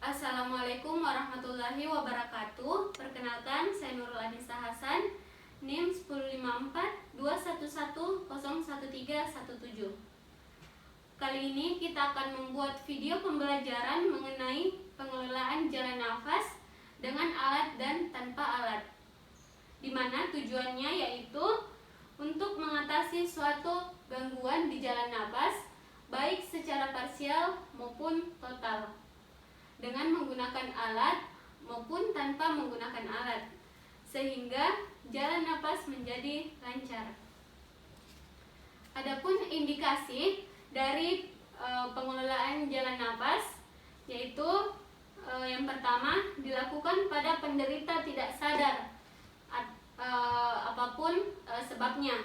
Assalamualaikum warahmatullahi wabarakatuh. Perkenalkan, saya Nurul Anissa Hasan, NIM 1542111011317. Kali ini kita akan membuat video pembelajaran mengenai pengelolaan jalan nafas dengan alat dan tanpa alat, di mana tujuannya yaitu untuk mengatasi suatu gangguan di jalan nafas, baik secara parsial maupun total, dengan menggunakan alat maupun tanpa menggunakan alat, sehingga jalan napas menjadi lancar. Adapun indikasi dari pengelolaan jalan napas, yaitu yang pertama dilakukan pada penderita tidak sadar apapun sebabnya.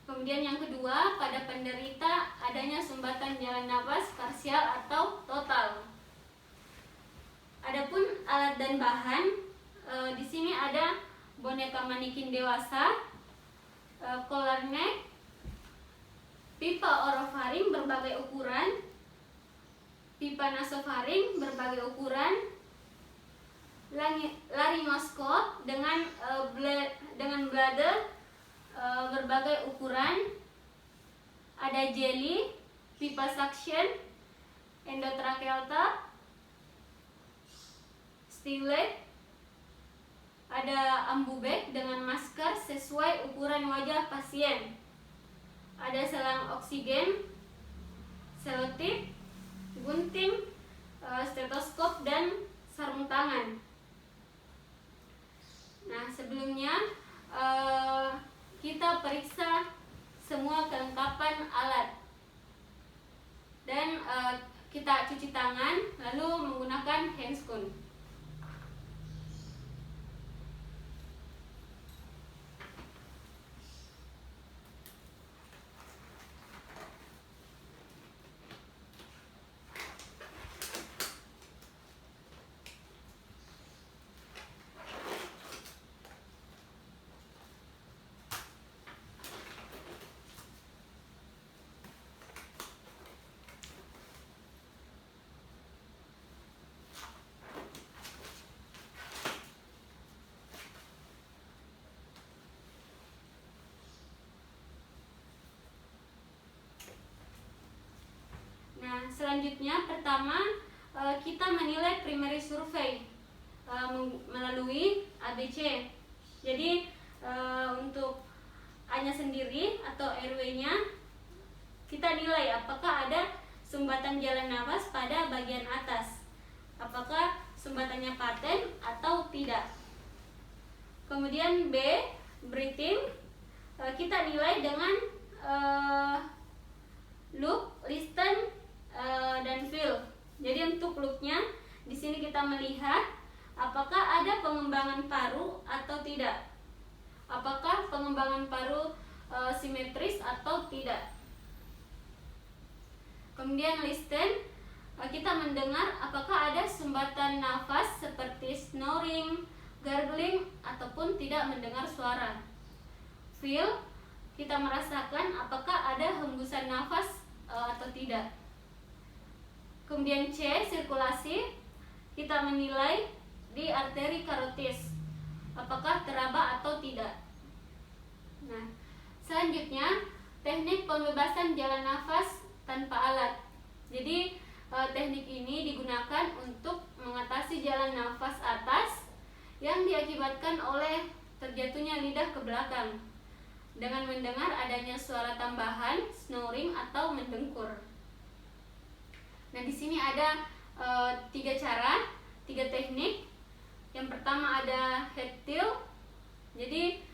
Kemudian yang kedua, pada penderita adanya sumbatan jalan napas parsial atau total. Adapun alat dan bahan, di sini ada boneka manikin dewasa, collar neck, pipa orofaring berbagai ukuran, pipa nasofaring berbagai ukuran, laryngoskop dengan bladder berbagai ukuran, ada jelly, pipa suction, endotracheal tube, stilet, ada ambu bag dengan masker sesuai ukuran wajah pasien, ada selang oksigen, selotip, gunting, stetoskop, dan sarung tangan. Nah, sebelumnya kita periksa semua kelengkapan alat dan kita cuci tangan lalu menggunakan handscoon. Nah, selanjutnya pertama kita menilai primary survey melalui ABC. Jadi untuk A-nya sendiri atau RW-nya kita nilai apakah ada sumbatan jalan nafas pada bagian atas, apakah sumbatannya paten atau tidak. Kemudian B, breathing, kita nilai dengan look, listen, dan feel. Jadi untuk looknya di sini kita melihat apakah ada pengembangan paru atau tidak, apakah pengembangan paru simetris atau tidak. Kemudian listen, kita mendengar apakah ada sumbatan nafas seperti snoring, gargling, ataupun tidak mendengar suara. Feel, kita merasakan apakah ada hembusan nafas atau tidak. Kemudian C, sirkulasi, kita menilai di arteri karotis apakah teraba atau tidak. Nah, selanjutnya teknik pembebasan jalan nafas tanpa alat. Jadi teknik ini digunakan untuk mengatasi jalan nafas atas yang diakibatkan oleh terjatuhnya lidah ke belakang dengan mendengar adanya suara tambahan, snoring, atau mendengkur. Nah, di sini ada 3 cara, 3 teknik. Yang pertama ada head tilt. Jadi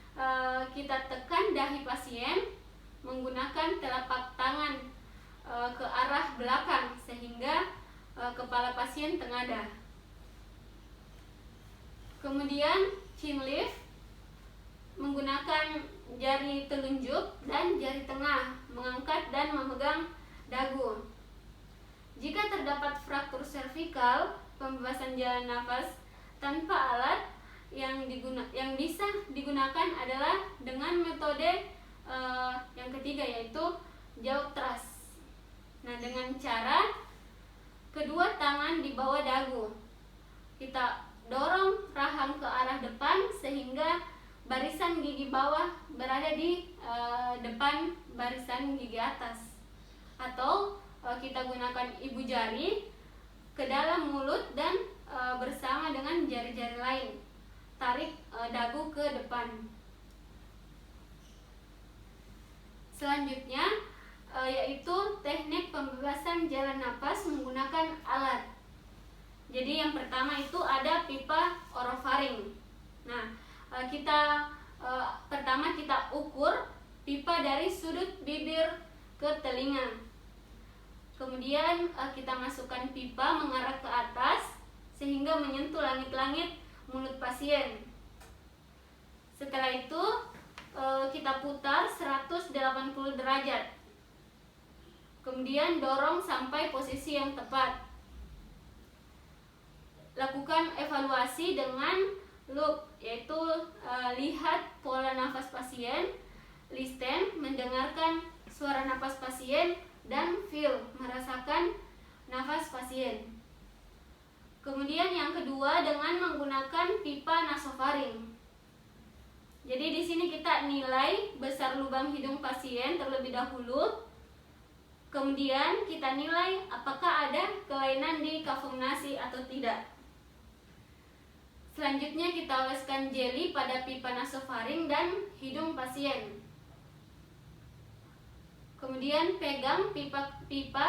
kita tekan dahi pasien menggunakan telapak tangan ke arah belakang sehingga kepala pasien tengadah. Kemudian chin lift, menggunakan jari telunjuk dan jari tengah mengangkat dan memegang dagu. Jika terdapat fraktur servikal, pembebasan jalan nafas tanpa alat yang bisa digunakan adalah dengan metode yang ketiga, yaitu jaw thrust. Nah, dengan cara kedua tangan di bawah dagu kita dorong rahang ke arah depan sehingga barisan gigi bawah berada di depan barisan gigi atas. Atau kita gunakan ibu jari ke dalam mulut dan bersama dengan jari-jari lain tarik dagu ke depan. Selanjutnya yaitu teknik pembebasan jalan napas menggunakan alat. Jadi yang pertama itu ada pipa orofaring. Nah, pertama kita ukur pipa dari sudut bibir ke telinga. Kemudian kita masukkan pipa mengarah ke atas sehingga menyentuh langit-langit mulut pasien. Setelah itu kita putar 180 derajat. Kemudian dorong sampai posisi yang tepat. Lakukan evaluasi dengan loop, yaitu lihat pola nafas pasien, listen, mendengarkan suara nafas pasien, dan feel, merasakan nafas pasien. Kemudian yang kedua dengan menggunakan pipa nasofaring. Jadi di sini kita nilai besar lubang hidung pasien terlebih dahulu. Kemudian kita nilai apakah ada kelainan di kafum-nasi atau tidak. Selanjutnya kita oleskan jeli pada pipa nasofaring dan hidung pasien. Kemudian pegang pipa,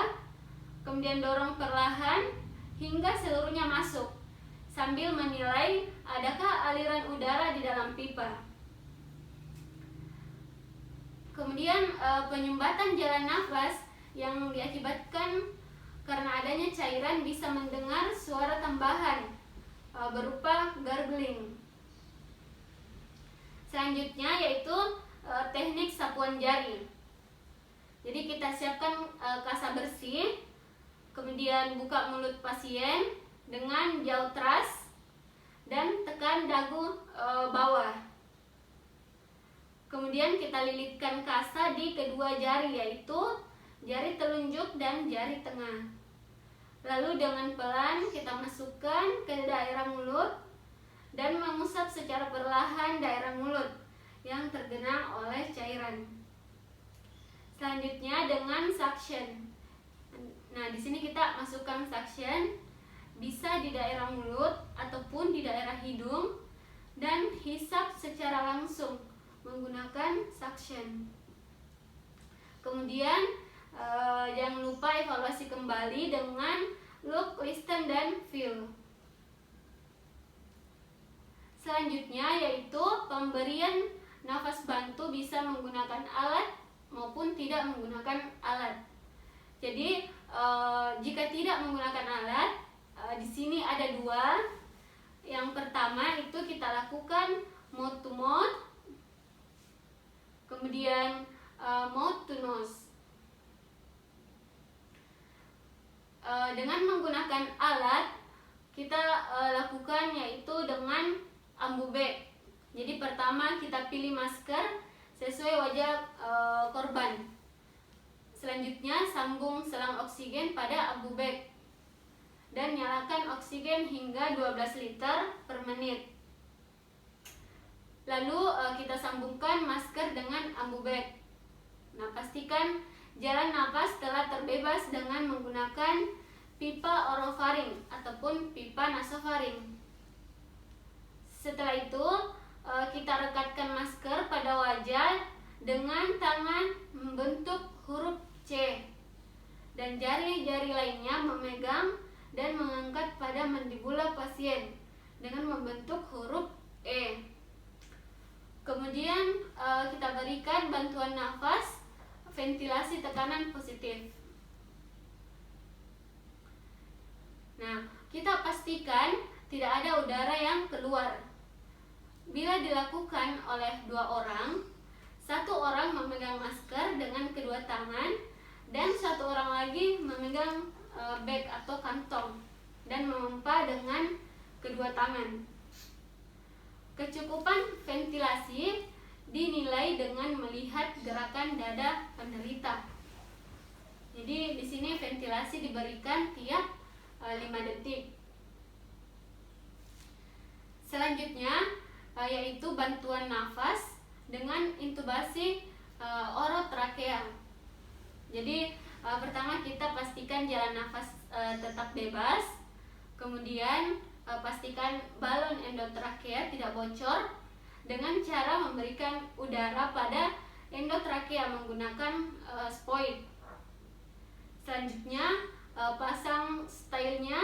kemudian dorong perlahan hingga seluruhnya masuk, sambil menilai adakah aliran udara di dalam pipa. Kemudian penyumbatan jalan nafas yang diakibatkan karena adanya cairan bisa mendengar suara tambahan berupa gargling. Selanjutnya yaitu teknik sapuan jari. Jadi kita siapkan kasa bersih, kemudian buka mulut pasien dengan jaut ras dan tekan dagu bawah. Kemudian kita lilitkan kasa di kedua jari, yaitu jari telunjuk dan jari tengah. Lalu dengan pelan kita masukkan ke daerah mulut dan mengusap secara perlahan daerah mulut yang tergenang oleh cairan. Selanjutnya dengan suction. Nah, di sini kita masukkan suction bisa di daerah mulut ataupun di daerah hidung dan hisap secara langsung menggunakan suction. Kemudian jangan lupa evaluasi kembali dengan look, listen, dan feel. Selanjutnya yaitu pemberian nafas bantu bisa menggunakan alat maupun tidak menggunakan alat. Jadi jika tidak menggunakan alat, di sini ada dua. Yang pertama itu kita lakukan mouth to mouth, kemudian mouth to nose. Dengan menggunakan alat kita lakukan yaitu dengan ambu bag. Jadi pertama kita pilih masker sesuai wajah korban. Selanjutnya sambung selang oksigen pada ambu bag dan nyalakan oksigen hingga 12 liter per menit. Lalu kita sambungkan masker dengan ambu bag. Nah, pastikan jalan napas telah terbebas dengan menggunakan pipa orofaring ataupun pipa nasofaring. Setelah itu kita rekatkan masker pada wajah dengan tangan membentuk huruf C dan jari-jari lainnya memegang dan mengangkat pada mandibula pasien dengan membentuk huruf E. Kemudian kita berikan bantuan nafas ventilasi tekanan positif. Nah, kita pastikan tidak ada udara yang keluar. Bila dilakukan oleh 2 orang, 1 orang memegang masker dengan kedua tangan dan 1 orang lagi memegang bag atau kantong dan memompa dengan kedua tangan. Kecukupan ventilasi dinilai dengan melihat gerakan dada penderita. Jadi di sini ventilasi diberikan tiap 5 detik. Selanjutnya yaitu bantuan nafas dengan intubasi orotrakea. Jadi pertama kita pastikan jalan nafas tetap bebas, kemudian pastikan balon endotrakea tidak bocor dengan cara memberikan udara pada endotrakea menggunakan spoid. Selanjutnya pasang stylenya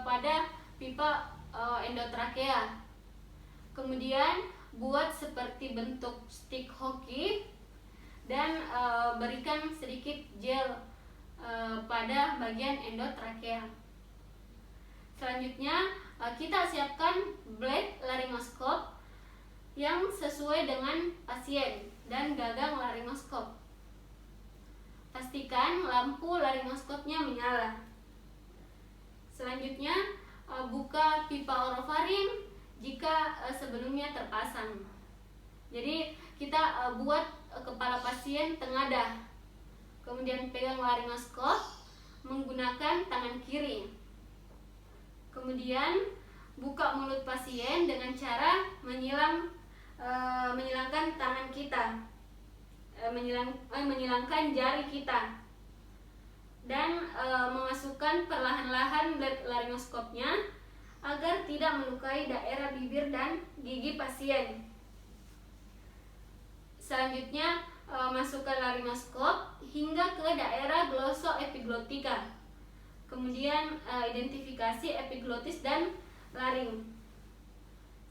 pada pipa endotrakea. Kemudian buat seperti bentuk stick hoki dan berikan sedikit gel pada bagian endotrakea. Selanjutnya kita siapkan blade laryngoskop yang sesuai dengan pasien dan gagang laryngoskop. Pastikan lampu laryngoskopnya menyala. Selanjutnya buka pipa orofaring jika sebelumnya terpasang. Jadi kita buat kepala pasien tengadah, kemudian pegang laryngoskop menggunakan tangan kiri. Kemudian buka mulut pasien dengan cara menyilangkan tangan kita, menyilangkan jari kita, dan memasukkan perlahan-lahan blade laryngoskopnya agar tidak melukai daerah bibir dan gigi pasien. Selanjutnya masukkan laryngoskop hingga ke daerah glossoepiglotika. Kemudian identifikasi epiglotis dan laring.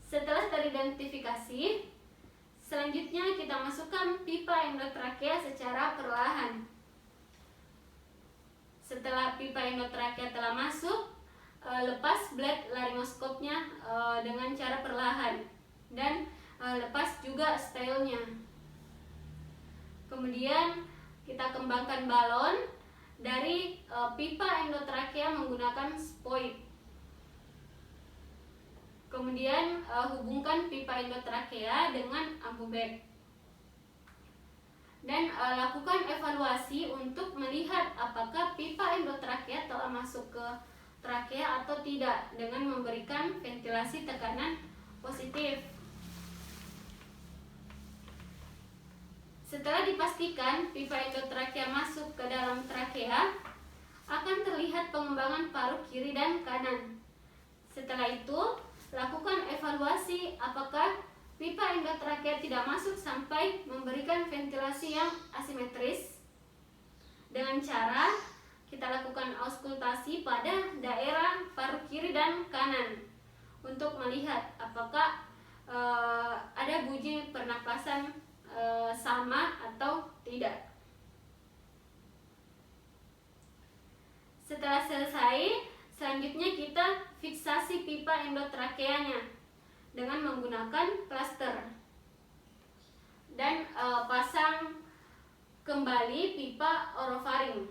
Setelah teridentifikasi, selanjutnya kita masukkan pipa endotrakea secara perlahan. Setelah pipa endotrakea telah masuk, lepas blade laryngoskopnya dengan cara perlahan dan lepas juga stylenya. Kemudian kita kembangkan balon dari pipa endotrakea menggunakan spoid. Kemudian hubungkan pipa endotrakea dengan ambubek. Dan lakukan evaluasi untuk melihat apakah pipa endotrakea telah masuk ke trakea atau tidak dengan memberikan ventilasi tekanan positif. Setelah dipastikan pipa endotrakea masuk ke dalam trakea, akan terlihat pengembangan paru kiri dan kanan. Setelah itu, lakukan evaluasi apakah pipa endotrakea tidak masuk sampai memberikan ventilasi yang asimetris. Dengan cara kita lakukan auskultasi pada daerah paru kiri dan kanan untuk melihat apakah ada bunyi pernapasan sama atau tidak. Setelah selesai, selanjutnya kita fiksasi pipa endotrakeanya dengan menggunakan plaster dan pasang kembali pipa orofaring.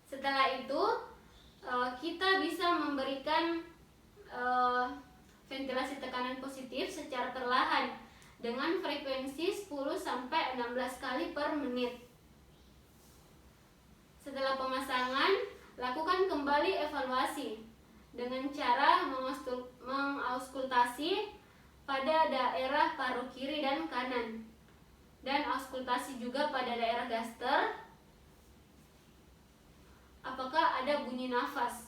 Setelah itu kita bisa memberikan ventilasi tekanan positif secara perlahan dengan frekuensi 10-16 kali per menit. Setelah pemasangan, lakukan kembali evaluasi dengan cara mengauskultasi pada daerah paru kiri dan kanan dan auskultasi juga pada daerah gaster apakah ada bunyi nafas,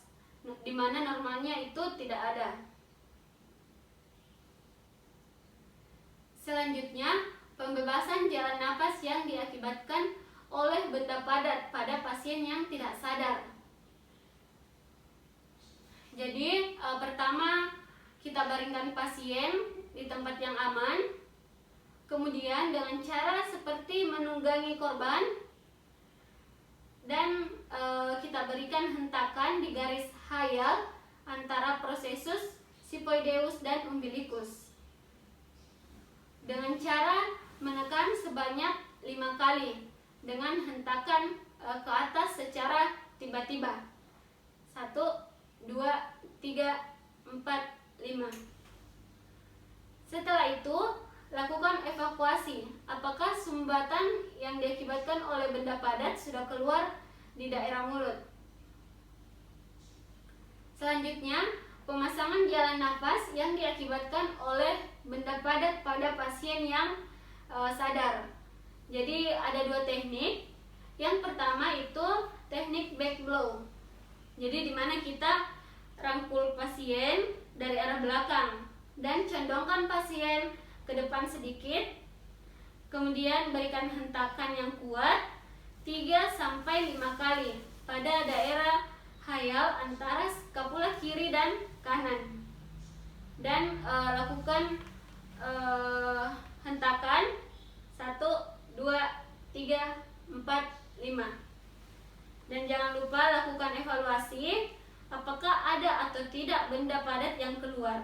di mana normalnya itu tidak ada. Selanjutnya, pembebasan jalan napas yang diakibatkan oleh benda padat pada pasien yang tidak sadar. Jadi, pertama kita baringkan pasien di tempat yang aman. Kemudian dengan cara seperti menunggangi korban dan kita berikan hentakan di garis hayal antara prosesus sipoideus dan umbilicus dengan cara menekan sebanyak 5 kali dengan hentakan ke atas secara tiba-tiba. 1, 2, 3, 4, 5. Setelah itu, lakukan evakuasi. Apakah sumbatan yang diakibatkan oleh benda padat sudah keluar di daerah mulut? Selanjutnya, pemasangan jalan nafas yang diakibatkan oleh benda padat pada pasien yang sadar. Jadi ada dua teknik. Yang pertama itu teknik back blow. Jadi dimana kita rangkul pasien dari arah belakang dan condongkan pasien ke depan sedikit. Kemudian berikan hentakan yang kuat 3-5 kali pada daerah khayal antara skapula kiri dan kanan. Dan lakukan hentakan 1, 2, 3, 4, 5. Dan jangan lupa lakukan evaluasi apakah ada atau tidak benda padat yang keluar.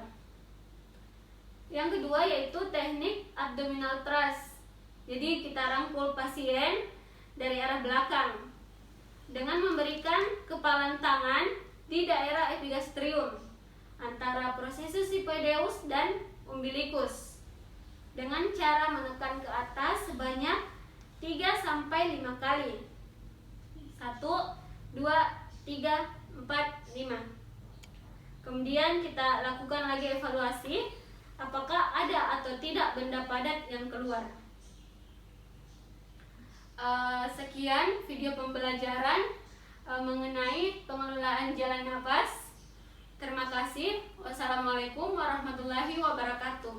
Yang kedua yaitu teknik abdominal thrust. Jadi kita rangkul pasien dari arah belakang dengan memberikan kepalan tangan di daerah epigastrium antara processus siphoideus dan umbilicus dengan cara menekan ke atas sebanyak 3-5 kali. 1, 2, 3, 4, 5. Kemudian kita lakukan lagi evaluasi apakah ada atau tidak benda padat yang keluar. Sekian video pembelajaran mengenai pengelolaan jalan nafas. Terima kasih. Wassalamualaikum warahmatullahi wabarakatuh.